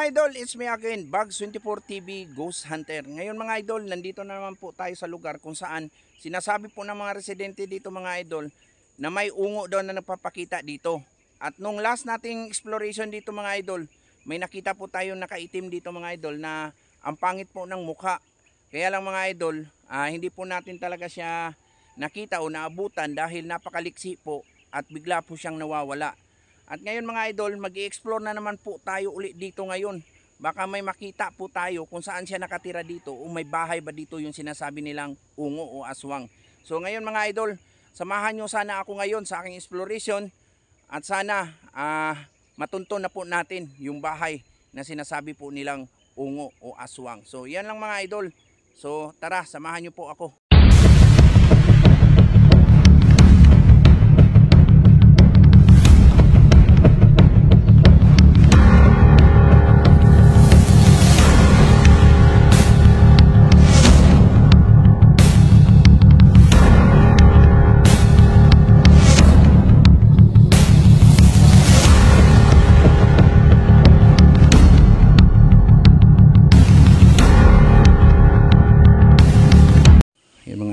mga idol, it's me again, Bugs24 TV Ghost Hunter. Ngayon mga idol, nandito na naman po tayo sa lugar kung saan sinasabi po ng mga residente dito mga idol na may ungo daw na nagpapakita dito. At nung last nating exploration dito mga idol, may nakita po tayo nakaitim dito mga idol na ang pangit po ng mukha. Kaya lang mga idol, hindi po natin talaga siya nakita o naabutan dahil napakaliksi po at bigla po siyang nawawala. At ngayon mga idol, mag-i-explore na naman po tayo ulit dito ngayon. Baka may makita po tayo kung saan siya nakatira dito o may bahay ba dito yung sinasabi nilang ungo o aswang. So ngayon mga idol, samahan nyo sana ako ngayon sa aking exploration at sana matunto na po natin yung bahay na sinasabi po nilang ungo o aswang. So yan lang mga idol. So tara, samahan nyo po ako.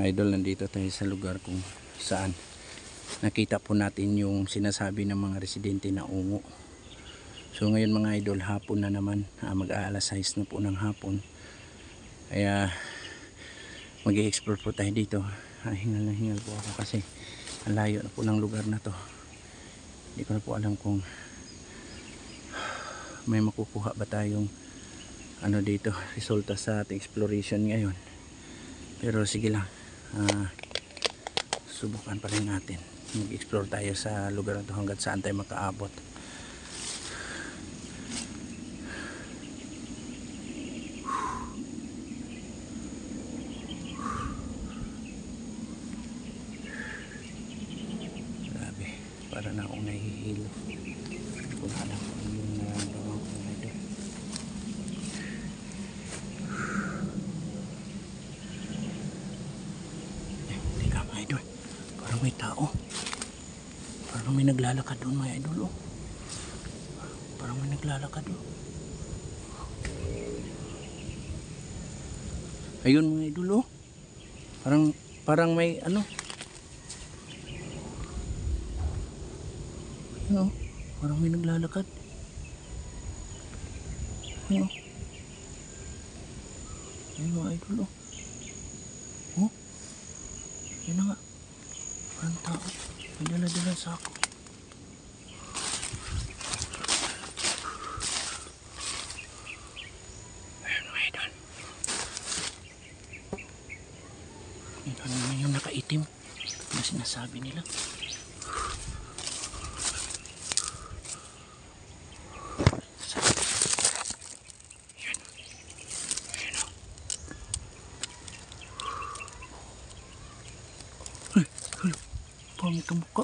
Idol, nandito tayo sa lugar kung saan nakita po natin yung sinasabi ng mga residente na ungo. So ngayon mga idol, hapon na naman, mag-aalas 6 na po ng hapon, kaya mag-i-explore po tayo dito. Hingal na hingal po ako kasi ang layo na po ng lugar na to. Hindi ko na po alam kung may makukuha ba tayong dito, resulta sa ating exploration ngayon. Pero sige lang, subukan pa rin natin. Mag-explore tayo sa lugar na ito hanggang saan tayo makaabot. Grabe, para na akong nahihilo. Kung alam ko yung nararamdaman ko na ito. Idol, parang may tao, parang may naglalakad doon mga idol. Parang may naglalakad doon. Ayun mga idol, parang may parang may naglalakad. Ayun mga idol. Yun na nga, parang tao, may dala-dala sako. Ayun mga idol, ito naman yung nakaitim na sinasabi nila. Pangit ang mukha.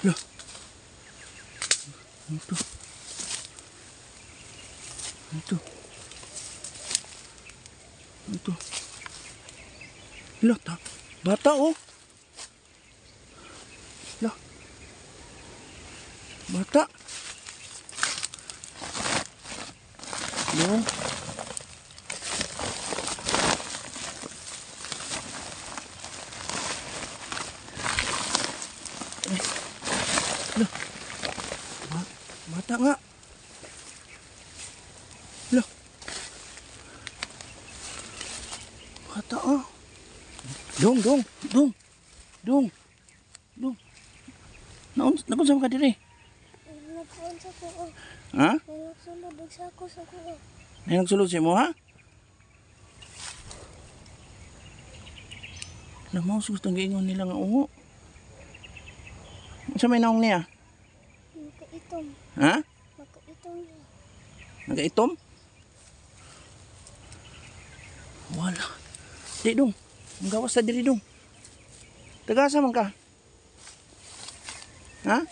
Lah. Ito. Ito. Ito. Lah, bata oh. Lah. Bata. Dong. Lah. Bata nga. Lah. Bata oh. Dong. Naon sa ka diri? Nagsuon sa ko. Ha? Nagsulod sa ko sa ko. Ay nagsulod si mo ha? Alam mo, gustong giingon nila nga ungo. Sa may naong niya? Makaitom. Ha? Makaitom niya. Nagaitom? Wala. Di dong. Ang gawas sa diri dong. Tagasa man ka? Ha?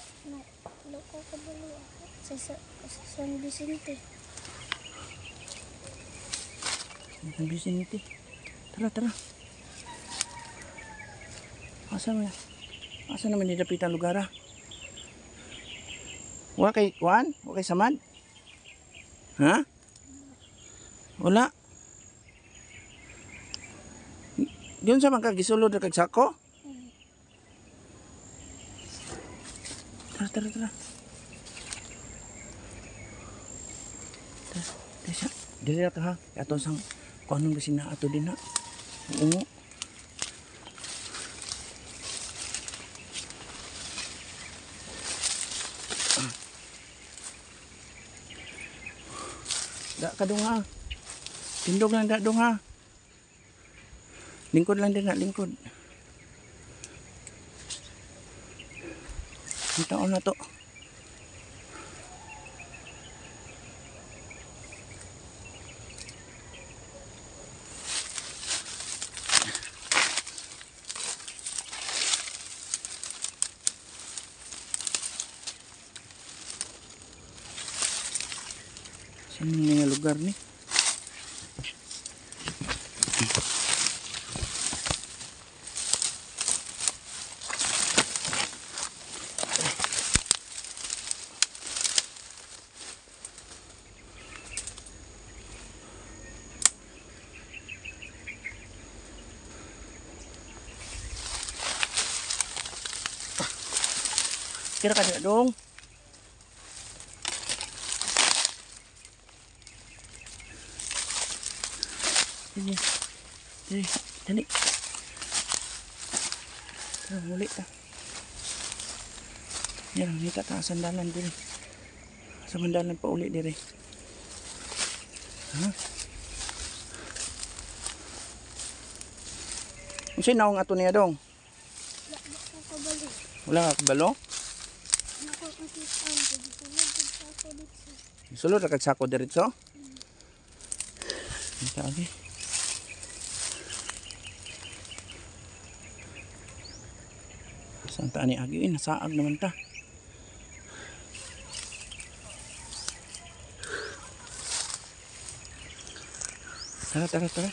Loko ko balo sa San Vicente. San Vicente. Tara. Asa naman nilapitan lugar ah? Wa kay samad? Ha? Wala. Diyon sa man ka gisulod ra kag sako? Tara. Tesa, dili ra ka ha. Ato sang kuanong gasina ato din ha. Ungo. Da ka dong ha. Tindog lang da dong ha. Lingkod lang din na, lingkod. Ang taon na to. Saan yung mga lugar ni? Kira ka na dong. Dali. Tara, muli ta. Yan, nita ta sandalan diri. Sa mandalan pa uli diri. Ha? Unsay naong ato niya dong? Wala ka kabalo? Sulod ra kag sako diretso? Ito agi. Saan ta ni agi? Nasaag naman ta. Tara.